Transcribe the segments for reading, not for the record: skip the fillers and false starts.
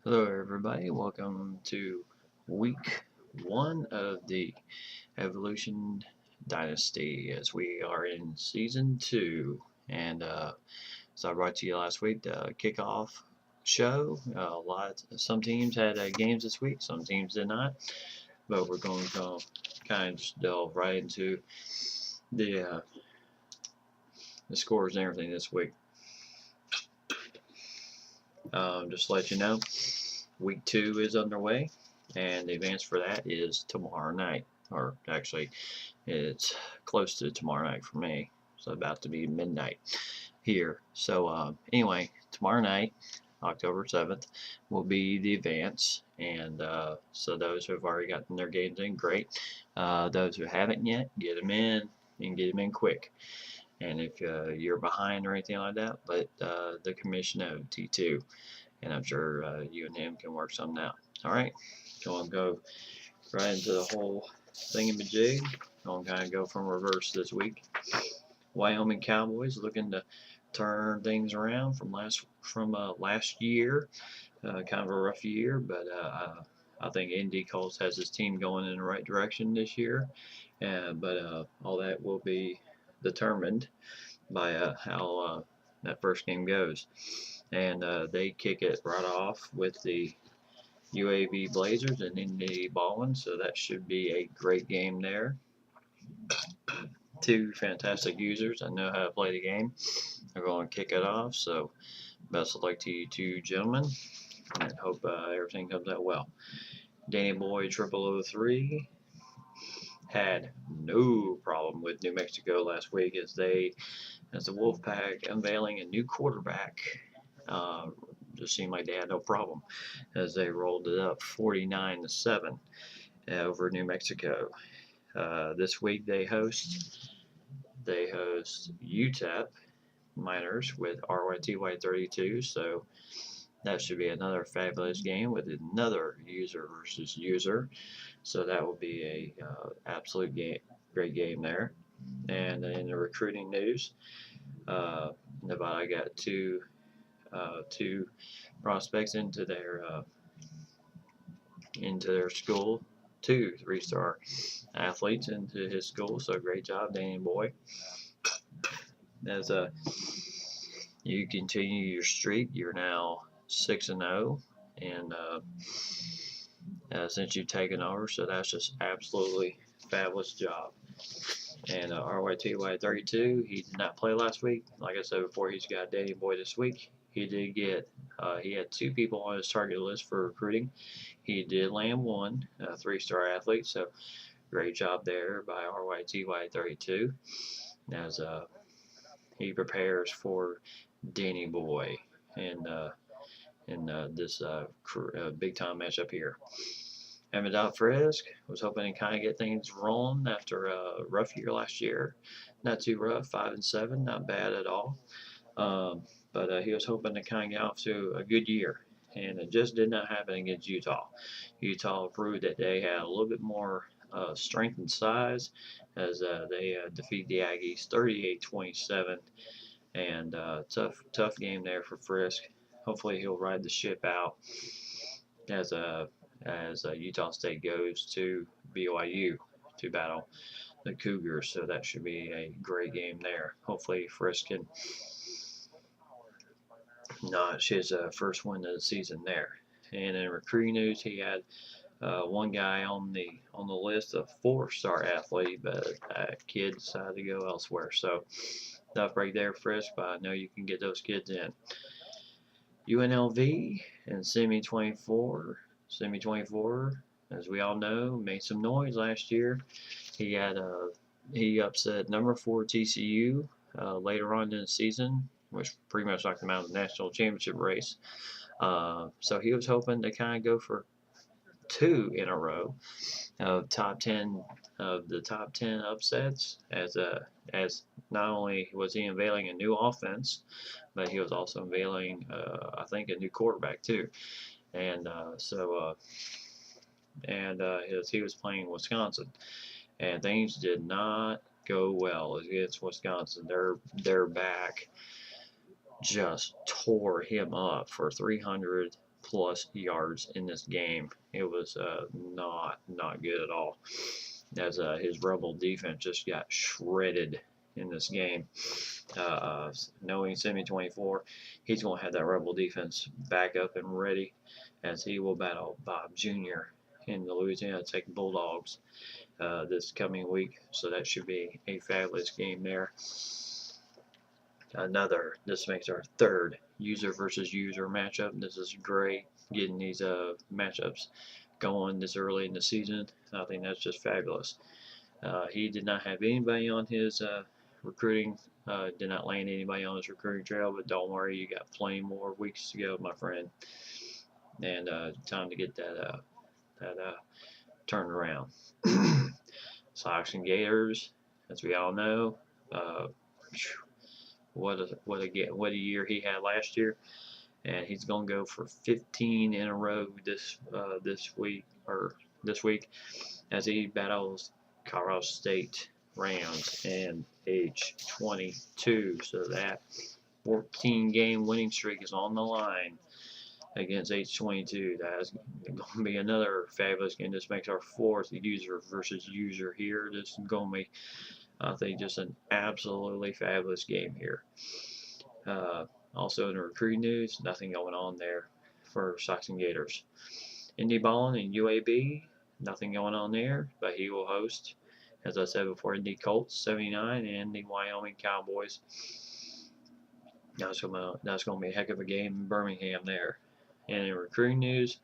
Hello, everybody. Welcome to week one of the Evolution Dynasty as we are in season two. And as I brought to you last week, the kickoff show. Some teams had games this week, some teams did not. But we're going to kind of just delve right into the the scores and everything this week. Just to let you know, week two is underway, and the advance for that is tomorrow night. Or actually, it's close to tomorrow night for me. It's about to be midnight here. So anyway, tomorrow night, October 7th, will be the advance. And so those who have already gotten their games in, great. Those who haven't yet, get them in and get them in quick. And if you're behind or anything like that, let the commission know, T2. And I'm sure you and him can work something out. All right, so I'll go right into the whole thingamajig. I'll kind of go from reverse this week. Wyoming Cowboys looking to turn things around from last year. Kind of a rough year, but I think Indy Colts has his team going in the right direction this year. But all that will be determined by how that first game goes. And they kick it right off with the UAV Blazers and Indy Ballin, so that should be a great game there. Two fantastic users that know how to play the game are going to kick it off, so best of luck to you two gentlemen, and hope everything comes out well. Danny Boy 0003 had no problem with New Mexico last week as the Wolfpack unveiling a new quarterback. Just seemed like they had no problem as they rolled it up 49-7 over New Mexico. This week they host UTEP Miners with RYTY 32, so that should be another fabulous game with another user versus user. So that will be a absolute great game there. And in the recruiting news, Nevada got two prospects into their school, two 3-star athletes into his school. So great job, Danny Boy. As you continue your streak, you're now 6-0, and since you've taken over, so that's just absolutely fabulous job. And RYTY 32, he did not play last week. Like I said before, he's got Danny Boy this week. He did get, he had two people on his target list for recruiting. He did land one, a 3-star athlete, so great job there by RYTY 32 as he prepares for Danny Boy in this big time matchup here. Emmett Frisk was hoping to kind of get things rolling after a rough year last year. Not too rough, 5-7, not bad at all. But he was hoping to kind of get off to a good year, and it just did not happen against Utah. Utah proved that they had a little bit more strength and size as they defeat the Aggies 38-27, and tough game there for Frisk. Hopefully he'll ride the ship out as Utah State goes to BYU to battle the Cougars. So that should be a great game there. Hopefully Frisk can notch his first win of the season there. And in recruiting news, he had one guy on the list, a 4-star athlete, but that kid decided to go elsewhere. So tough break there, Frisk, but I know you can get those kids in. UNLV and Semi 24, as we all know, made some noise last year. He upset number 4 TCU later on in the season, which pretty much knocked him out of the national championship race. So he was hoping to kind of go for 2 in a row of the top 10 upsets as not only was he unveiling a new offense, but he was also unveiling I think a new quarterback too. And he was playing Wisconsin, and things did not go well against Wisconsin. Their back just tore him up for 300 plus yards in this game. It was not good at all, as his Rebel defense just got shredded in this game. Knowing Semi 24, he's going to have that Rebel defense back up and ready, as he will battle Bob Jr. in the Louisiana Tech Bulldogs this coming week. So that should be a fabulous game there. This makes our third user versus user matchup. This is great, getting these matchups going this early in the season. I think that's just fabulous. He did not have anybody on his recruiting, did not land anybody on his recruiting trail, but don't worry, you got plenty more weeks to go, my friend, and time to get that turned around. Sox and Gators, as we all know, what a year he had last year, and he's gonna go for 15 in a row this week, as he battles Colorado State Rams and age 22. So that 14-game winning streak is on the line against age 22. That's going to be another fabulous game. This makes our fourth user versus user here. This is going to be, I think, just an absolutely fabulous game here. Also in the recruiting news, nothing going on there for Sox and Gators. Indy Ballin and UAB, nothing going on there, but he will host, as I said before, Indy Colts 79 and the Wyoming Cowboys. That's going to be a heck of a game in Birmingham there. And in recruiting news,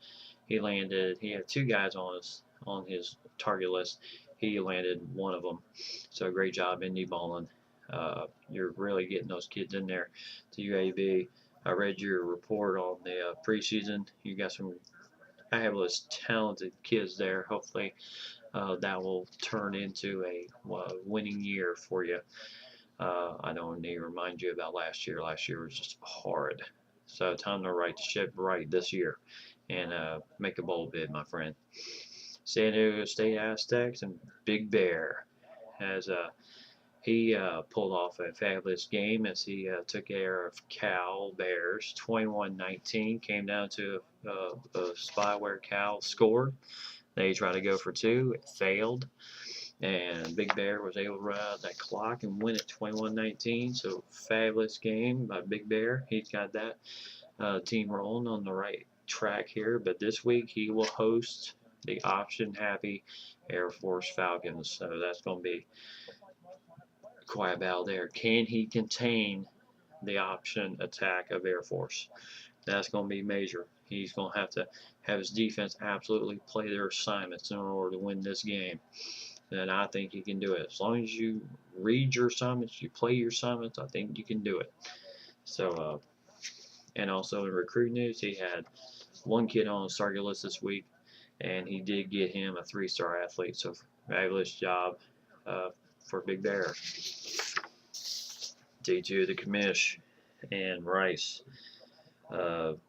he had two guys on his target list. He landed one of them. So great job, Indy Ballin. You're really getting those kids in there to UAB. I read your report on the preseason. You got some fabulous, talented kids there. Hopefully, that will turn into a winning year for you. I don't need to remind you about last year. Last year was just hard. So time to right the ship right this year and make a bold bid, my friend. San Diego State Aztecs and Big Bear has he pulled off a fabulous game as he took care of Cal Bears 21-19. Came down to a spot where Cal scored. They tried to go for two. It failed. And Big Bear was able to run out that clock and win it 21-19. So fabulous game by Big Bear. He's got that team rolling on the right track here. But this week he will host the option-happy Air Force Falcons. So that's going to be quite a battle there. Can he contain the option attack of Air Force? That's going to be major. He's going to have his defense absolutely play their assignments in order to win this game. And I think you can do it. As long as you read your assignments, you play your assignments, I think you can do it. So, and also in recruiting news, he had one kid on his target list this week, and he did get him a 3-star athlete. So fabulous job for Big Bear. D2, the commish, and Rice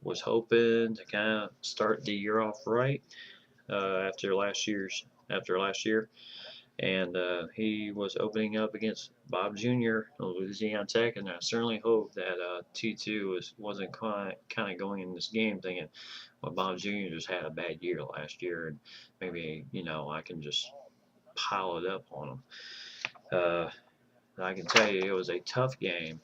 was hoping to kind of start the year off right after last year, and he was opening up against Bob Jr. of Louisiana Tech, and I certainly hope that T2 wasn't kind of going in this game thinking, well, Bob Jr. just had a bad year last year, and maybe I can just pile it up on him. I can tell you it was a tough game,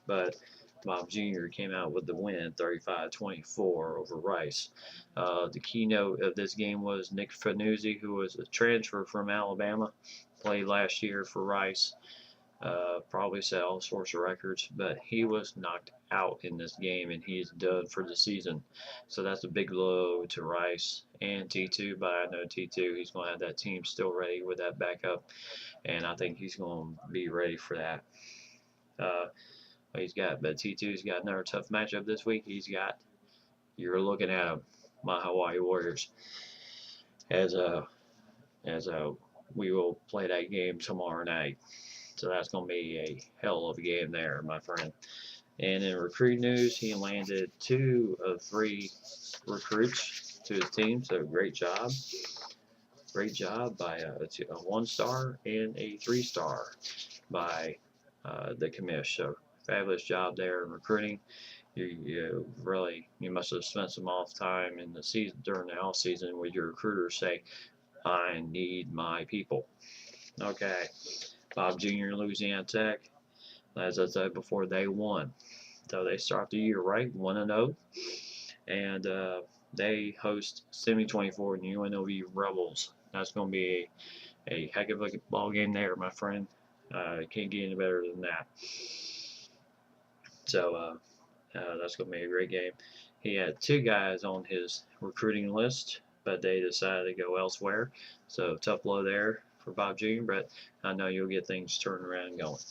but Bob Jr. came out with the win, 35-24 over Rice. The keynote of this game was Nick Fanuzzi, who was a transfer from Alabama, played last year for Rice. Probably set all sorts of records, but he was knocked out in this game, and he's done for the season. So that's a big blow to Rice and T2, but I know T2, he's going to have that team still ready with that backup, and I think he's going to be ready for that. But T2's got another tough matchup this week. You're looking at him, my Hawaii Warriors, as we will play that game tomorrow night. So that's going to be a hell of a game there, my friend. And in recruiting news, he landed 2 of 3 recruits to his team. So great job. Great job by a 1-star and a 3-star by the commish. So fabulous job there in recruiting. you really you must have spent some off time in the season during the off season with your recruiters say, I need my people. Okay, Bob Jr. Louisiana Tech, as I said before, they won. So they start the year right, 1-0, and they host Semi 24 and UNLV Rebels. That's going to be a heck of a ball game there, my friend. Can't get any better than that. So that's going to be a great game. He had two guys on his recruiting list, but they decided to go elsewhere. So tough blow there for Bob Jr., but I know you'll get things turned around and going.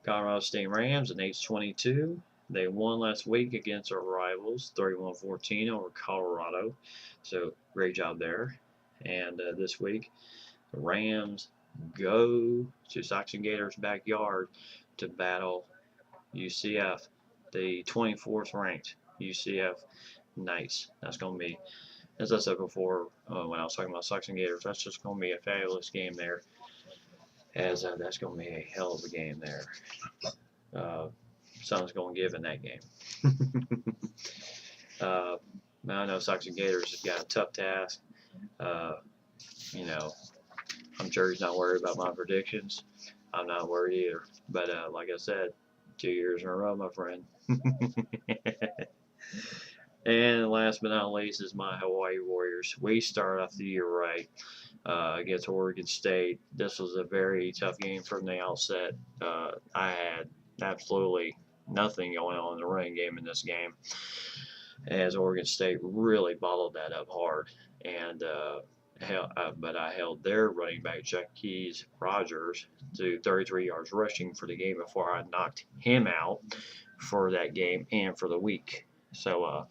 Colorado State Rams in age 22. They won last week against our rivals, 31-14 over Colorado. So great job there. And this week, the Rams go to Sox and Gators' backyard to battle UCF, the 24th ranked UCF Knights. That's going to be, as I said before when I was talking about Sox and Gators, that's just going to be a fabulous game there. As that's going to be a hell of a game there. Something's going to give in that game. I know Sox and Gators have got a tough task. You know, I'm sure he's not worried about my predictions. I'm not worried either. But like I said, 2 years in a row, my friend. And last but not least is my Hawaii Warriors. We start off the year right against Oregon State. This was a very tough game from the outset. I had absolutely nothing going on in the running game in this game, as Oregon State really bottled that up hard. And but I held their running back Jacquizz Rodgers to 33 yards rushing for the game before I knocked him out for that game and for the week. So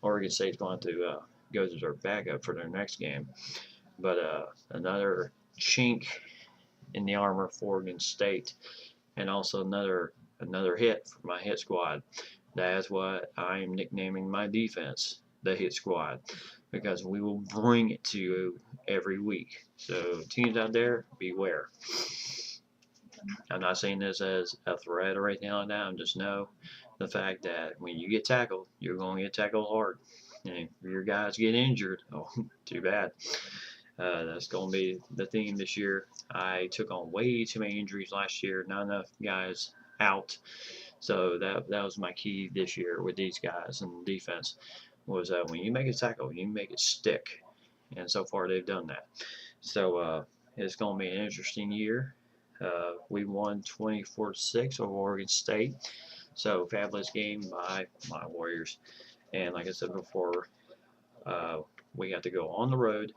Oregon State's going to go to their backup for their next game. But another chink in the armor for Oregon State, and also another hit for my hit squad. That's what I'm nicknaming my defense, the hit squad, because we will bring it to you every week. So teams out there, beware. I'm not saying this as a threat or anything like that. I'm just know the fact that when you get tackled, you're going to get tackled hard. And if your guys get injured, oh, too bad. That's going to be the theme this year. I took on way too many injuries last year. Not enough guys out. So that was my key this year with these guys and defense was when you make a tackle, you make it stick. And so far they've done that. So it's going to be an interesting year. We won 24-6 over Oregon State. So fabulous game by my Warriors. And like I said before, we got to go on the road,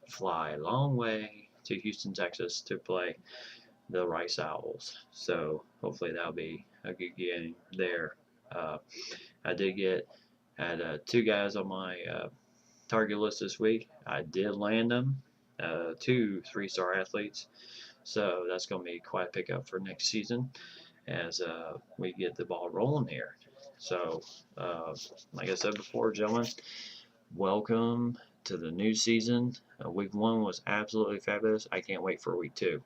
fly a long way to Houston, Texas to play the Rice Owls. So hopefully that'll be a good game there. I did had 2 guys on my target list this week. I did land them, 2 3-star athletes. So that's going to be quite a pickup for next season as we get the ball rolling here. So, like I said before, gentlemen, welcome to the new season. Week 1 was absolutely fabulous. I can't wait for week 2.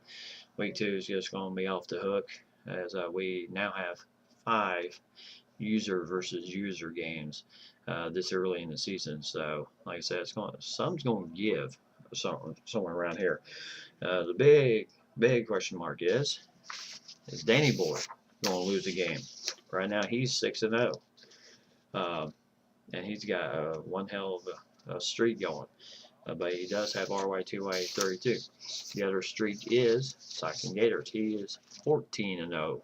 Week 2 is just going to be off the hook as we now have 5 user versus user games this early in the season. So, like I said, something's going to give somewhere around here. The big question mark is Danny Boy going to lose a game? Right now he's 6-0, and he's got one hell of a streak going. But he does have RY2Y 32. The other streak is Sox and Gators. He is 14-0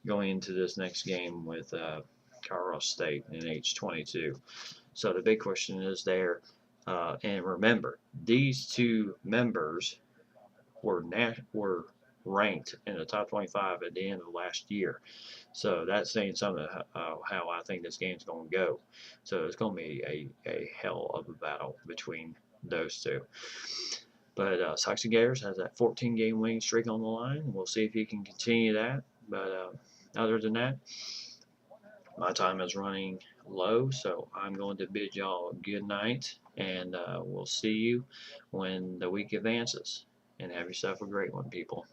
going into this next game with Colorado State in age 22. So the big question is there. And remember, these 2 members were ranked in the top 25 at the end of last year. So that's saying something how I think this game's going to go. So it's going to be a hell of a battle between those 2. But Sox and Gators has that 14-game winning streak on the line. We'll see if he can continue that. But other than that, my time is running low, so I'm going to bid y'all good night, and we'll see you when the week advances. And have yourself a great one, people.